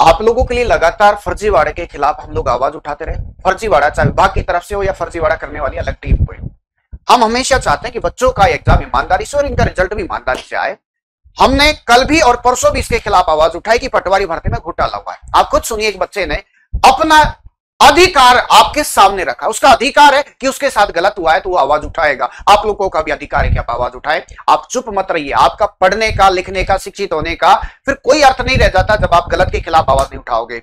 आप लोगों के लिए लगातार फर्जीवाड़े के खिलाफ हम लोग आवाज उठाते रहे। फर्जीवाड़ा चाहे विभाग की तरफ से हो या फर्जीवाड़ा करने वाली अलग टीम हो, हम हमेशा चाहते हैं कि बच्चों का एग्जाम ईमानदारी से और इनका रिजल्ट भी ईमानदारी से आए। हमने कल भी और परसों भी इसके खिलाफ आवाज उठाई कि पटवारी भर्ती में घोटाला हुआ है। आप खुद सुनिए, एक बच्चे ने अपना अधिकार आपके सामने रखा, उसका अधिकार है कि उसके साथ गलत हुआ है तो वो आवाज उठाएगा। आप लोगों का भी अधिकार है कि आप आवाज उठाए। आप चुप मत रहिए। आपका पढ़ने का, लिखने का, शिक्षित होने का फिर कोई अर्थ नहीं रह जाता जब आप गलत के खिलाफ आवाज नहीं उठाओगे।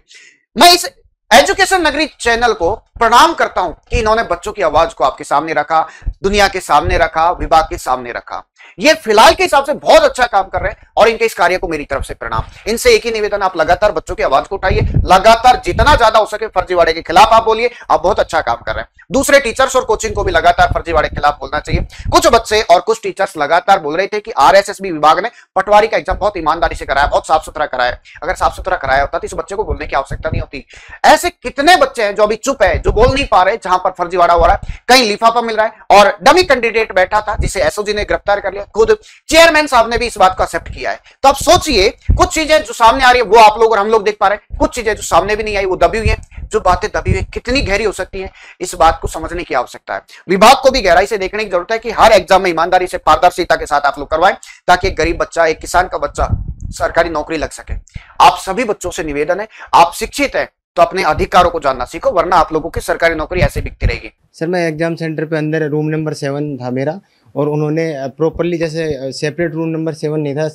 मैं इस एजुकेशन नगरी चैनल को प्रणाम करता हूं कि इन्होंने बच्चों की आवाज को आपके सामने रखा, दुनिया के सामने रखा, विभाग के सामने रखा। ये फिलहाल के हिसाब से बहुत अच्छा काम कर रहे हैं और इनके इस कार्य को मेरी तरफ से प्रणाम। इनसे एक ही निवेदन, आप लगातार बच्चों की आवाज को उठाइए, लगातार जितना ज्यादा हो सके फर्जीवाड़े के खिलाफ आप बोलिए। आप बहुत अच्छा काम कर रहे हैं। दूसरे टीचर्स और कोचिंग को भी लगातार फर्जीवाड़े के खिलाफ बोलना चाहिए। कुछ बच्चे और कुछ टीचर्स लगातार बोल रहे थे कि आरएसएसबी विभाग ने पटवारी का एग्जाम बहुत ईमानदारी से कराया, बहुत साफ सुथरा कराया। अगर साफ सुथरा कराया होता तो इस बच्चे को बोलने की आवश्यकता नहीं होती। ऐसे कितने बच्चे हैं जो अभी चुप है, जो बोल नहीं पा रहे, जहां पर फर्जीवाड़ा हो रहा है, कहीं लिफाफा मिल रहा है और डमी कैंडिडेट बैठा था जिसे एसओजी ने गिरफ्तार कर लिया। खुद चेयरमैन साहब ने भी इस बात को एक्सेप्ट किया है। तो आप सोचिए, कुछ चीजें जो सामने आ रही है वो आप लोग और हम लोग देख पा रहे हैं, कुछ चीजें जो सामने भी नहीं आई वो दबी हुई है। जो बातें दबी हुई कितनी गहरी हो सकती है, इस बात को समझने की आवश्यकता है। विभाग को भी गहराई से देखने की जरूरत है कि हर एग्जाम में ईमानदारी से, पारदर्शिता के साथ आप लोग करवाएं ताकि एक गरीब बच्चा, एक किसान का बच्चा सरकारी नौकरी लग सके। आप सभी बच्चों से निवेदन है, आप शिक्षित हैं तो अपने अधिकारों को जानना सीखो, वरना आप लोगों की सरकारी नौकरी ऐसे बिकती रहेगी। सर मैं एग्जाम सेंटर पे अंदर रूम नंबर 7 था मेरा, और उन्होंने प्रॉपरली, जैसे सेपरेट रूम नंबर 7 नहीं था,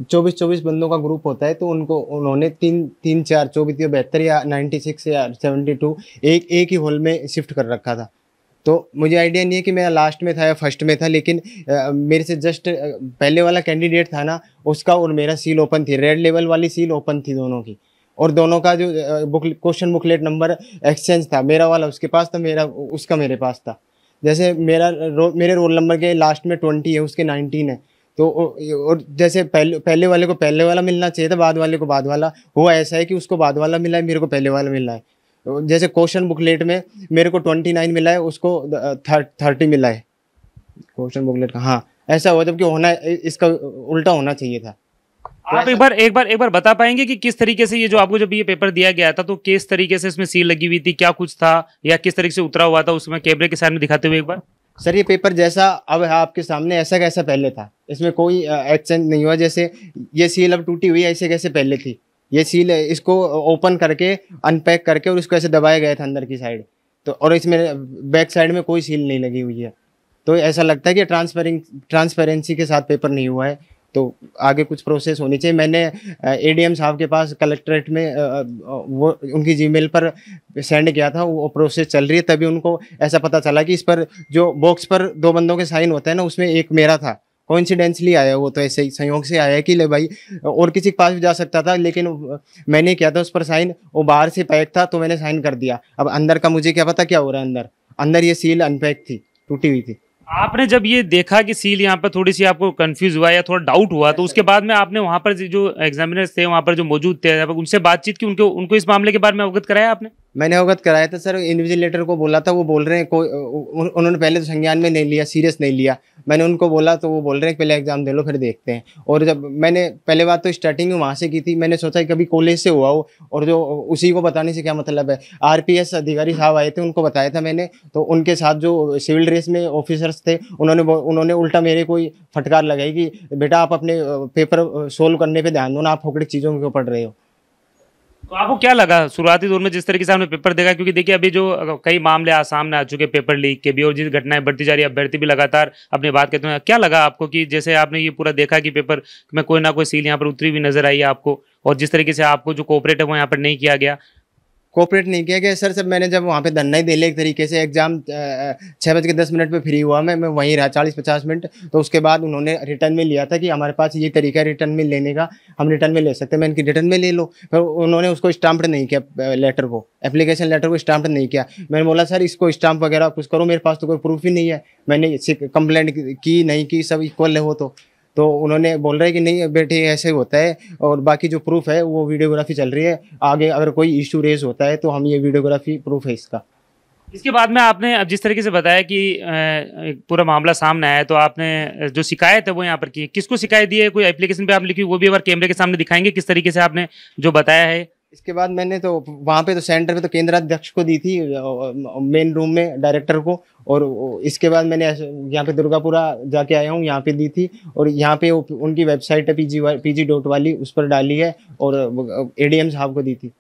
24 बंदों का ग्रुप होता है, तो उनको उन्होंने 3 4 24 या 72 या 96 या 72 एक ही हॉल में शिफ्ट कर रखा था। तो मुझे आइडिया नहीं है कि मेरा लास्ट में था या फर्स्ट में था, लेकिन मेरे से जस्ट पहले वाला कैंडिडेट था ना, उसका और मेरा सील ओपन थी, रेड लेवल वाली सील ओपन थी दोनों की, और दोनों का जो क्वेश्चन बुकलेट नंबर एक्सचेंज था, मेरा वाला उसके पास था, मेरा उसका मेरे पास था। जैसे मेरे रोल नंबर के लास्ट में 20 है, उसके 19 है, तो और जैसे पहले वाले को पहले वाला मिलना चाहिए था, बाद वाले को बाद वाला, हुआ ऐसा है कि उसको बाद वाला मिला है, मेरे को पहले वाला मिला है। जैसे क्वेश्चन बुकलेट में मेरे को 29 मिला है, उसको 30 मिला है क्वेश्चन बुकलेट का। हाँ ऐसा हुआ, जबकि होना इसका उल्टा होना चाहिए था। आप एक बार बता पाएंगे कि किस तरीके से ये जो आपको जब ये पेपर दिया गया था तो किस तरीके से इसमें सील लगी हुई थी, क्या कुछ था, या किस तरीके से उतरा हुआ था, उसमें कैमरे के सामने दिखाते हुए एक बार। सर ये पेपर जैसा अब है आपके सामने, ऐसा कैसा पहले था, इसमें कोई एक्सचेंज नहीं हुआ। जैसे ये सील अब टूटी हुई ऐसे कैसे पहले थी, ये सील इसको ओपन करके अनपैक करके और इसको ऐसे दबाया गया था अंदर की साइड, तो और इसमें बैक साइड में कोई सील नहीं लगी हुई है। तो ऐसा लगता है कि ट्रांसपेरेंसी के साथ पेपर नहीं हुआ है, तो आगे कुछ प्रोसेस होनी चाहिए। मैंने एडीएम साहब के पास कलेक्ट्रेट में वो उनकी जीमेल पर सेंड किया था, वो प्रोसेस चल रही है। तभी उनको ऐसा पता चला कि इस पर जो बॉक्स पर 2 बंदों के साइन होते हैं ना, उसमें एक मेरा था। कोइंसिडेंसली आया वो, तो ऐसे ही संयोग से आया कि ले भाई, और किसी के पास भी जा सकता था, लेकिन मैंने किया था उस पर साइन, वो बाहर से पैक था तो मैंने साइन कर दिया। अब अंदर का मुझे क्या पता क्या हो रहा है अंदर ये सील अनपैक थी, टूटी हुई थी। आपने जब ये देखा कि सील यहाँ पर थोड़ी सी आपको कंफ्यूज हुआ या थोड़ा डाउट हुआ, तो उसके बाद में आपने वहाँ पर जो एग्जामिनर्स थे वहाँ पर जो मौजूद थे उनसे बातचीत की, उनको इस मामले के बारे में अवगत कराया आपने? मैंने अवगत कराया था सर, इन्विजिलेटर को बोला था, वो बोल रहे हैं उन्होंने पहले तो संज्ञान में नहीं लिया, सीरियस नहीं लिया। मैंने उनको बोला तो वो बोल रहे हैं पहले एग्जाम दे लो फिर देखते हैं। और जब मैंने पहले बात तो स्टार्टिंग में वहाँ से की थी, मैंने सोचा कि कभी कॉलेज से हुआ हो, और जो उसी को बताने से क्या मतलब है। आरपीएस अधिकारी साहब आए थे, उनको बताया था मैंने, तो उनके साथ जो सिविल ड्रेस में ऑफिसर्स थे उन्होंने उल्टा मेरे कोई फटकार लगाई कि बेटा आप अपने पेपर सोल्व करने पर ध्यान दो ना, आप फोकड़े चीज़ों के ऊपर पढ़ रहे हो। तो आपको क्या लगा शुरुआती दौर में जिस तरीके से आपने पेपर देखा, क्योंकि देखिए अभी जो कई मामले सामने आ चुके पेपर लीक के भी, और जिस घटनाएं बढ़ती जा रही है, अभ्यर्थी भी लगातार अपनी बात कहते हैं, क्या लगा आपको कि जैसे आपने ये पूरा देखा कि पेपर में कोई ना कोई सील यहाँ पर उतरी हुई नजर आई है आपको, और जिस तरीके से आपको जो कोऑपरेट है वो यहाँ पर नहीं किया गया? कोऑपरेट नहीं किया गया सर। मैंने जब वहाँ पे धरना ही दे लिया एक तरीके से, एग्जाम 6:10 पे फ्री हुआ, मैं वहीं रहा 40-50 मिनट। तो उसके बाद उन्होंने रिटर्न में लिया था कि हमारे पास ये तरीका है रिटर्न में लेने का, हम रिटर्न में ले सकते हैं। मैं इनकी रिटर्न में ले लो, पर उन्होंने उसको स्टाम्प नहीं किया, लेटर को, एप्लीकेशन लेटर को स्टाम्प नहीं किया। मैंने बोला सर इसको स्टाम्प वगैरह कुछ करो, मेरे पास तो कोई प्रूफ ही नहीं है, मैंने कंप्लेंट की नहीं की, सब इक्वल है वो। तो उन्होंने बोल रहे कि नहीं बेटे ऐसे होता है, और बाकी जो प्रूफ है वो वीडियोग्राफी चल रही है, आगे अगर कोई इशू रेज होता है तो हम ये वीडियोग्राफी प्रूफ है इसका। इसके बाद में आपने अब जिस तरीके से बताया कि पूरा मामला सामने आया, तो आपने जो शिकायत है वो यहाँ पर की, किसको शिकायत दी है? कोई एप्लीकेशन पे आप लिखी, वो भी एक बार कैमरे के सामने दिखाएंगे किस तरीके से आपने जो बताया है? इसके बाद मैंने तो वहाँ पे तो सेंटर पे तो केंद्राध्यक्ष को दी थी, मेन रूम में डायरेक्टर को। और इसके बाद मैंने यहाँ पे दुर्गापुरा जाके आया हूँ, यहाँ पे दी थी। और यहाँ पे उनकी वेबसाइट है PG.वाली, उस पर डाली है और ADM साहब को दी थी।